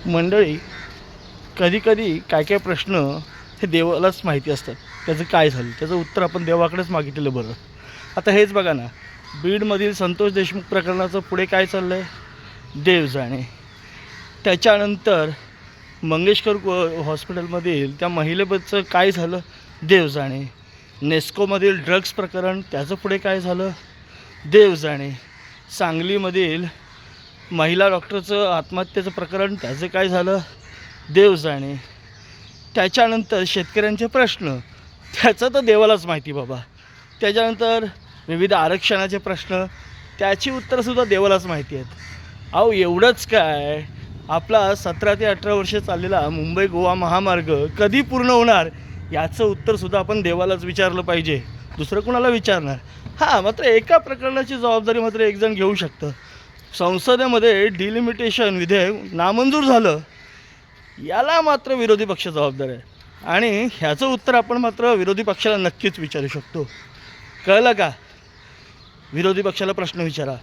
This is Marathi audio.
मंडळी, कधीकधी काय काय प्रश्न हे देवालाच माहिती असतात. त्याचं काय झालं त्याचं उत्तर आपण देवाकडेच मागितलेलं बरं. आता हेच बघा ना, बीडमधील संतोष देशमुख प्रकरणाचं पुढे काय चाललं आहे देव जाणे. त्याच्यानंतर मंगेशकर हॉस्पिटलमधील त्या महिलेबद्दलचं काय झालं देव जाणे. नेस्कोमधील ड्रग्स प्रकरण त्याचं पुढे काय झालं देव जाणे. सांगलीमधील महिला डॉक्टरचं आत्महत्येचं प्रकरण त्याचं काय झालं देव जाणे. त्याच्यानंतर शेतकऱ्यांचे प्रश्न त्याचं तर देवालाच माहिती बाबा. त्याच्यानंतर विविध आरक्षणाचे प्रश्न त्याची उत्तरंसुद्धा देवालाच माहिती आहेत. अहो एवढंच काय, आपला 17 ते 18 वर्ष चाललेला मुंबई गोवा महामार्ग कधी पूर्ण होणार याचं उत्तरसुद्धा आपण देवालाच विचारलं पाहिजे, दुसरं कोणाला विचारणार. हां, मात्र एका प्रकरणाची जबाबदारी मात्र एकजण घेऊ शकतं. संसदेमध्ये डिलिमिटेशन विधेयक नामंजूर झालं, याला मात्र विरोधी पक्ष जबाबदार आहे. आणि ह्याचं उत्तर आपण मात्र विरोधी पक्षाला नक्कीच विचारू शकतो. कळलं का? विरोधी पक्षाला प्रश्न विचारा.